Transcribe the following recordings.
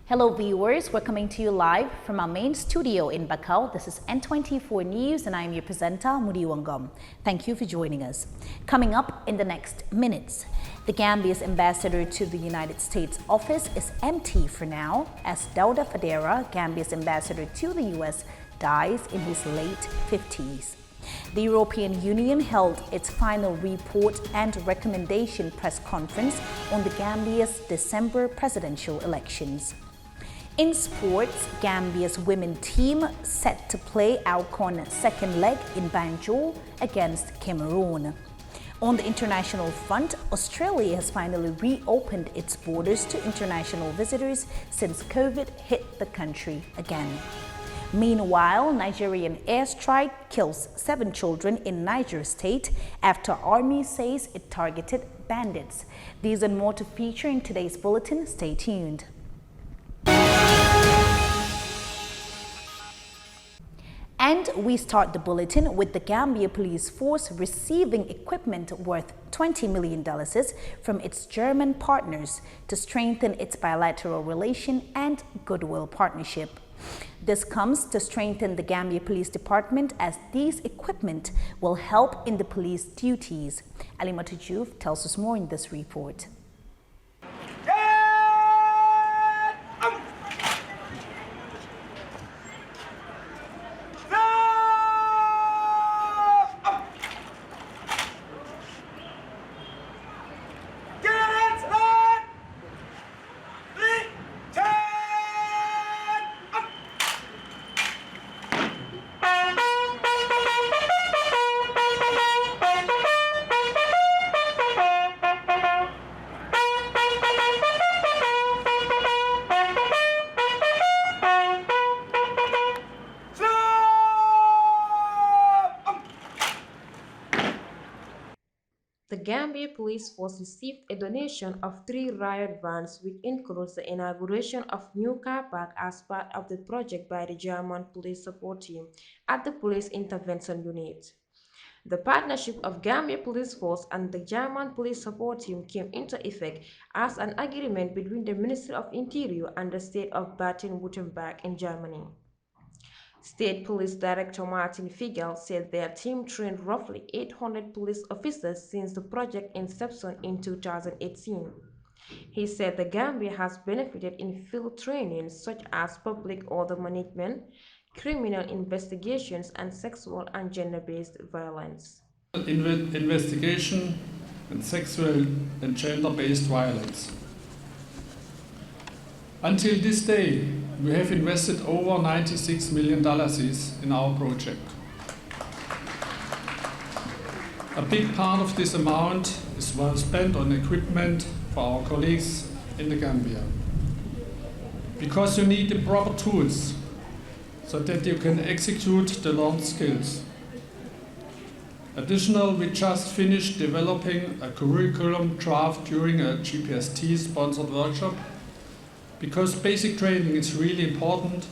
Hello viewers, we're coming to you live from our main studio in Bakau. This is N24 News and I'm your presenter, Miduwa Ngum. Thank you for joining us. Coming up in the next minutes, the Gambia's ambassador to the United States office is empty for now as Dauda Fadera, Gambia's ambassador to the US, dies in his late 50s. The European Union held its final report and recommendation press conference on the Gambia's December presidential elections. In sports, Gambia's women team set to play AFCON second leg in Banjul against Cameroon. On the international front, Australia has finally reopened its borders to international visitors since COVID hit the country again. Meanwhile, Nigerian airstrike kills 7 children in Niger State after army says it targeted bandits. These and more to feature in today's bulletin. Stay tuned. And we start the bulletin with the Gambia Police Force receiving equipment worth $20 million from its German partners to strengthen its bilateral relation and goodwill partnership. This comes to strengthen the Gambia Police Department as these equipment will help in the police duties. Alimatu Juf tells us more in this report. The Gambia Police Force received a donation of 3 riot vans, which includes the inauguration of new car park as part of the project by the German Police Support Team at the Police Intervention Unit. The partnership of Gambia Police Force and the German Police Support Team came into effect as an agreement between the Ministry of Interior and the state of Baden-Württemberg in Germany. State Police Director Martin Figel said their team trained roughly 800 police officers since the project inception in 2018. He said the Gambia has benefited in field training such as public order management, criminal investigations, and sexual and gender-based violence. Investigation and sexual and gender-based violence. Until this day, we have invested over $96 million in our project. A big part of this amount is well spent on equipment for our colleagues in the Gambia. Because you need the proper tools so that you can execute the learned skills. Additionally, we just finished developing a curriculum draft during a GPST-sponsored workshop because basic training is really important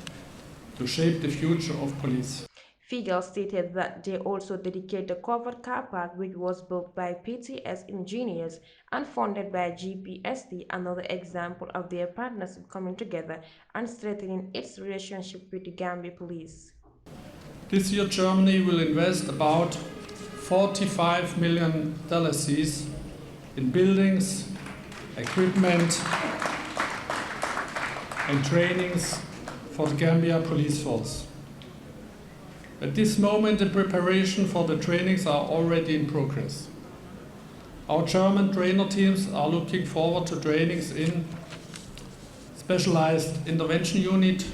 to shape the future of police. Figel stated that they also dedicate the covered car park, which was built by PTS engineers and funded by GPST, another example of their partnership coming together and strengthening its relationship with the Gambia police. This year, Germany will invest about $45 million in buildings, equipment, and trainings for the Gambia Police Force. At this moment, the preparation for the trainings are already in progress. Our German trainer teams are looking forward to trainings in specialized intervention unit,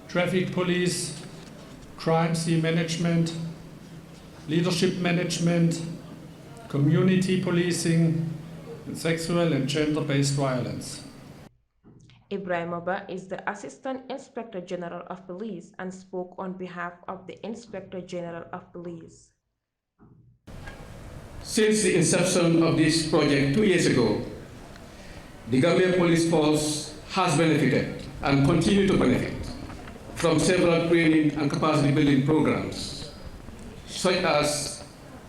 traffic police, crime scene management, leadership management, community policing, and sexual and gender-based violence. Ibrahim Abba is the Assistant Inspector General of Police and spoke on behalf of the Inspector General of Police. Since the inception of this project 2 years ago, the Gambia Police Force has benefited and continue to benefit from several training and capacity building programs, such as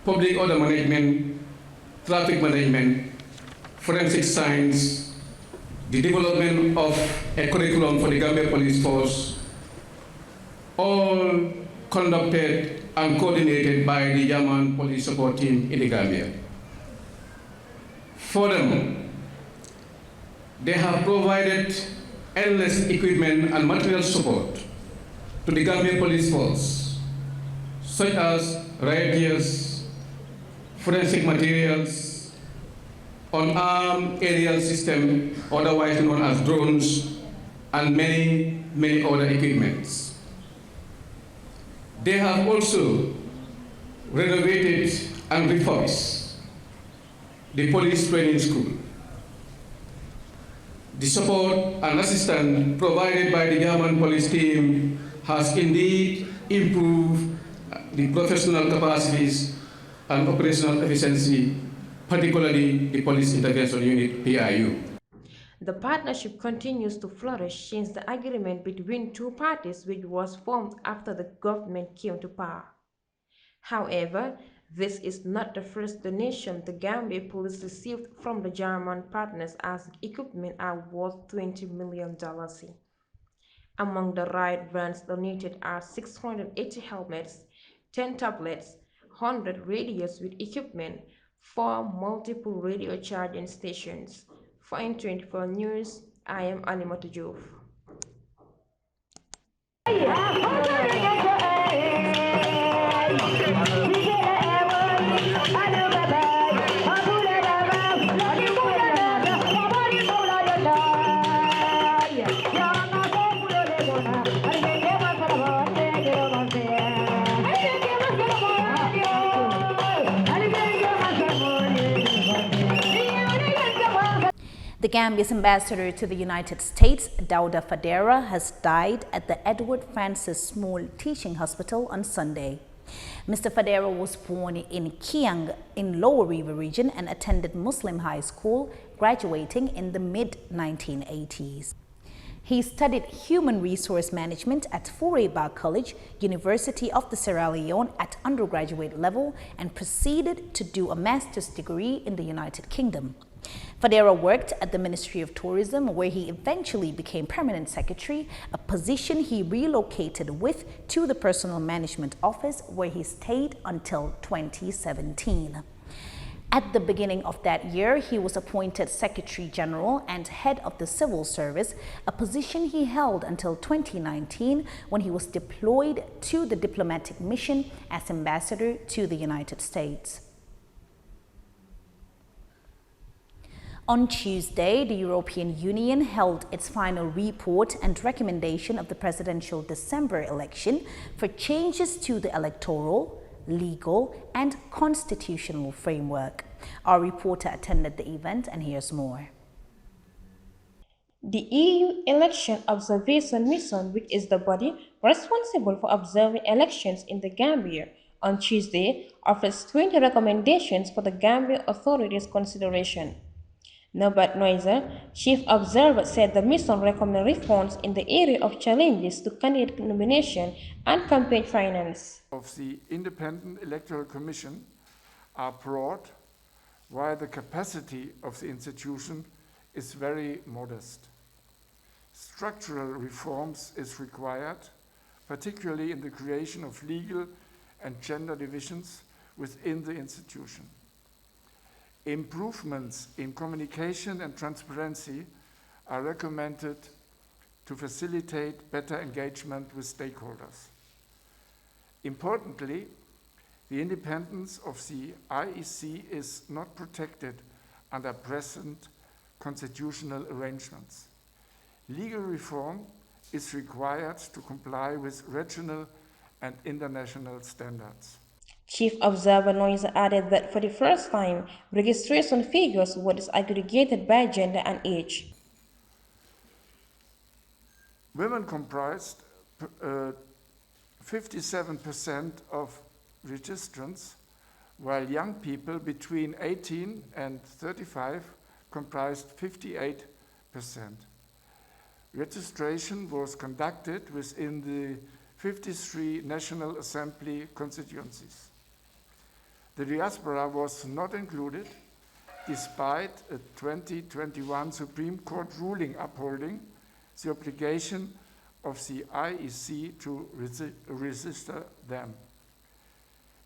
public order management, traffic management, forensic science, the development of a curriculum for the Gambia Police Force, all conducted and coordinated by the German Police Support Team in the Gambia. Furthermore, they have provided endless equipment and material support to the Gambia Police Force, such as riot gears, forensic materials, unarmed aerial system, otherwise known as drones, and many, many other equipments. They have also renovated and refurbished the police training school. The support and assistance provided by the German police team has indeed improved the professional capacities and operational efficiency, particularly the Police Intervention Unit, PIU. The partnership continues to flourish since the agreement between two parties which was formed after the government came to power. However, this is not the first donation the Gambia police received from the German partners, as equipment are worth $20 million. Among the riot vans donated are 680 helmets, 10 tablets, 100 radios with equipment, 4 multiple radio charging stations. For N24 News, I am Animata Jove. The Gambia's ambassador to the United States, Dauda Fadera, has died at the Edward Francis Small Teaching Hospital on Sunday. Mr. Fadera was born in Kiang in Lower River Region and attended Muslim high school, graduating in the mid-1980s. He studied human resource management at Foureba College, University of the Sierra Leone at undergraduate level, and proceeded to do a master's degree in the United Kingdom. Fadera worked at the Ministry of Tourism, where he eventually became permanent secretary, a position he relocated with to the Personal Management Office, where he stayed until 2017. At the beginning of that year, he was appointed Secretary General and Head of the Civil Service, a position he held until 2019 when he was deployed to the diplomatic mission as ambassador to the United States. On Tuesday, the European Union held its final report and recommendation of the presidential December election for changes to the electoral, legal, and constitutional framework. Our reporter attended the event and here's more. The EU Election Observation Mission, which is the body responsible for observing elections in the Gambia, on Tuesday offers 20 recommendations for the Gambia authorities' consideration. Norbert Neuser, chief observer, said the mission recommends reforms in the area of challenges to candidate nomination and campaign finance. Of the Independent Electoral Commission are broad, while the capacity of the institution is very modest. Structural reforms is required, particularly in the creation of legal and gender divisions within the institution. Improvements in communication and transparency are recommended to facilitate better engagement with stakeholders. Importantly, the independence of the IEC is not protected under present constitutional arrangements. Legal reform is required to comply with regional and international standards. Chief Observer Noise added that for the first time, registration figures were disaggregated by gender and age. Women comprised 57% of registrants, while young people between 18 and 35 comprised 58%. Registration was conducted within the 53 National Assembly constituencies. The diaspora was not included, despite a 2021 Supreme Court ruling upholding the obligation of the IEC to register them.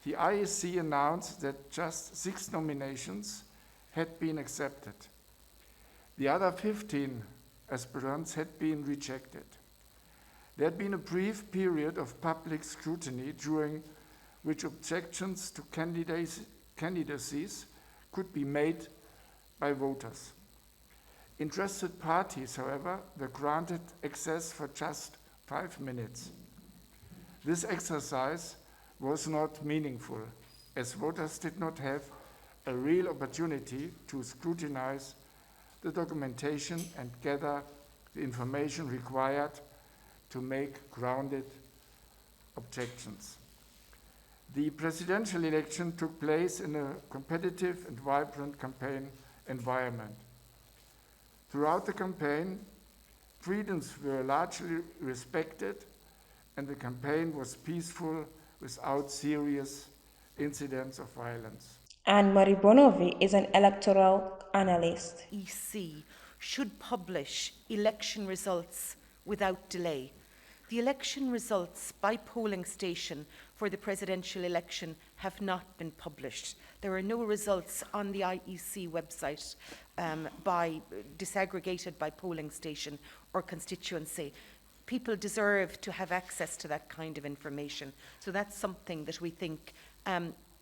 The IEC announced that just 6 nominations had been accepted. The other 15 aspirants had been rejected. There had been a brief period of public scrutiny during which objections to candidacies could be made by voters. Interested parties, however, were granted access for just 5 minutes. This exercise was not meaningful, as voters did not have a real opportunity to scrutinize the documentation and gather the information required to make grounded objections. The presidential election took place in a competitive and vibrant campaign environment. Throughout the campaign, freedoms were largely respected and the campaign was peaceful without serious incidents of violence. Anne-Marie Bonovi is an electoral analyst. EC should publish election results without delay. The election results by polling station for the presidential election have not been published. There are no results on the IEC website disaggregated by polling station or constituency. People deserve to have access to that kind of information. So that's something that we think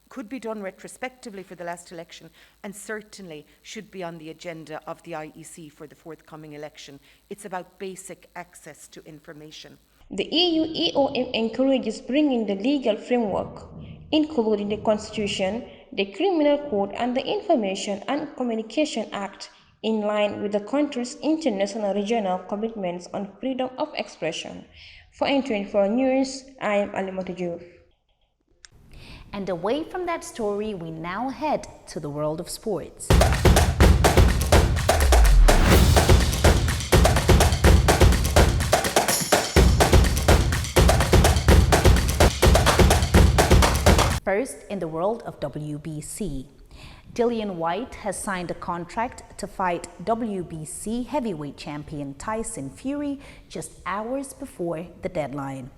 could be done retrospectively for the last election and certainly should be on the agenda of the IEC for the forthcoming election. It's about basic access to information. The EU EOM encourages bringing the legal framework, including the Constitution, the Criminal Code, and the Information and Communication Act, in line with the country's international regional commitments on freedom of expression. For N24 News, I am Alimota Diouf. And away from that story, we now head to the world of sports. First, in the world of WBC, Dillian Whyte has signed a contract to fight WBC heavyweight champion Tyson Fury just hours before the deadline.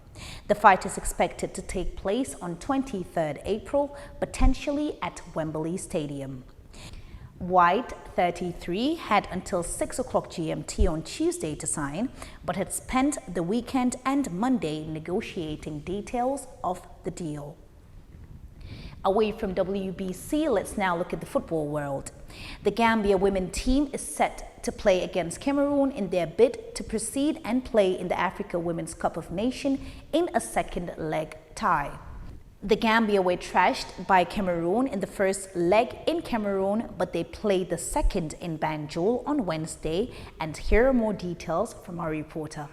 The fight is expected to take place on 23rd April, potentially at Wembley Stadium. Whyte, 33, had until 6 o'clock GMT on Tuesday to sign, but had spent the weekend and Monday negotiating details of the deal. Away from WBC, let's now look at the football world. The Gambia women team is set to play against Cameroon in their bid to proceed and play in the Africa Women's Cup of Nations in a second leg tie. The Gambia were trashed by Cameroon in the first leg in Cameroon, but they played the second in Banjul on Wednesday, and here are more details from our reporter.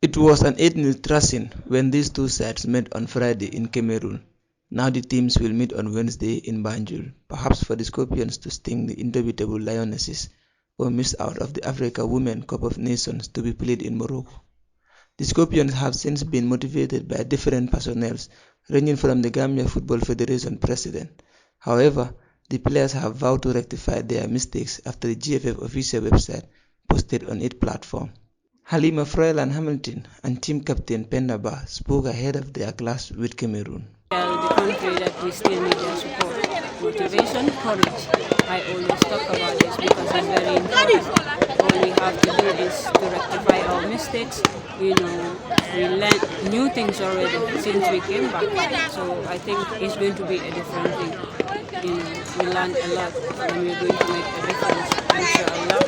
It was an 8-0 thrashing when these two sides met on Friday in Cameroon. Now the teams will meet on Wednesday in Banjul, perhaps for the Scorpions to sting the indomitable Lionesses or miss out of the Africa Women's Cup of Nations to be played in Morocco. The Scorpions have since been motivated by different personnel, ranging from the Gambia Football Federation president. However, the players have vowed to rectify their mistakes after the GFF official website posted on its platform. Halima Froilan Hamilton and team captain Penda Ba spoke ahead of their clash with Cameroon. The country that we still need their support, motivation, courage. I always talk about this because it's very important. All we have to do is to rectify our mistakes. We learned new things already since we came back. So I think it's going to be a different thing. We learned a lot and we're going to make a difference. Inshallah,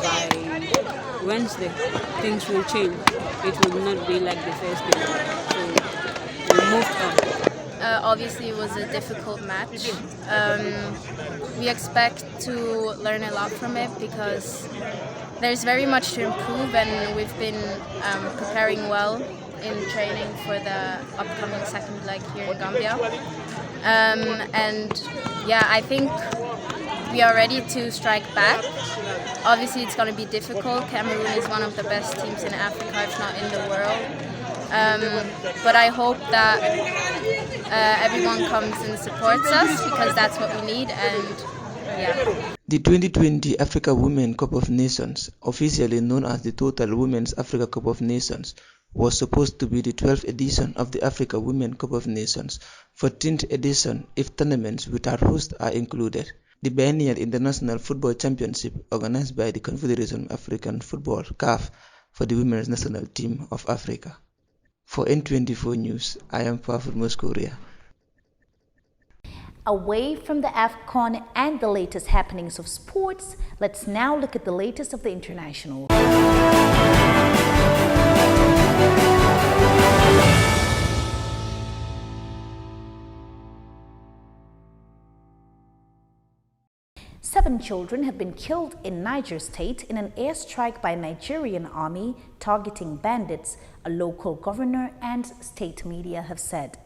by Wednesday, things will change. It will not be like the first day. So we moved on. Obviously, it was a difficult match. We expect to learn a lot from it because there's very much to improve, and we've been preparing well in training for the upcoming second leg here in Gambia. And yeah, I think we are ready to strike back. Obviously, it's going to be difficult. Cameroon is one of the best teams in Africa, if not in the world. But I hope that everyone comes and supports us because that's what we need, and yeah. The 2020 Africa Women Cup of Nations, officially known as the Total Women's Africa Cup of Nations, was supposed to be the 12th edition of the Africa Women Cup of Nations, 14th edition if tournaments without hosts are included. The biennial International Football Championship organized by the Confederation of African Football (CAF) for the Women's National Team of Africa. For N24 News, I am Pafur Moskoria. Away from the AFCON and the latest happenings of sports, let's now look at the latest of the international. Seven children have been killed in Niger State in an airstrike by Nigerian army targeting bandits, a local governor and state media have said.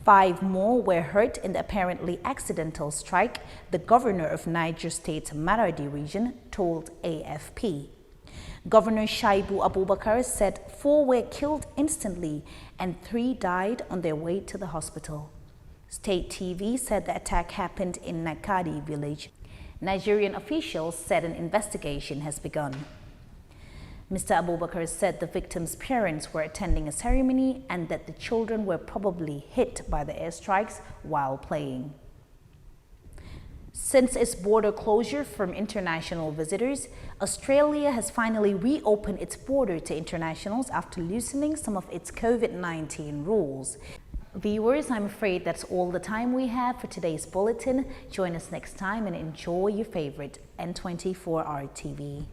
5 more were hurt in the apparently accidental strike, the governor of Niger State's Maradi region told AFP. Governor Shaibu Abubakar said 4 were killed instantly and 3 died on their way to the hospital. State TV said the attack happened in Nakadi village. Nigerian officials said an investigation has begun. Mr. Abubakar said the victims' parents were attending a ceremony and that the children were probably hit by the airstrikes while playing. Since its border closure from international visitors, Australia has finally reopened its border to internationals after loosening some of its COVID-19 rules. Viewers, I'm afraid that's all the time we have for today's bulletin. Join us next time and enjoy your favorite N24 RTV.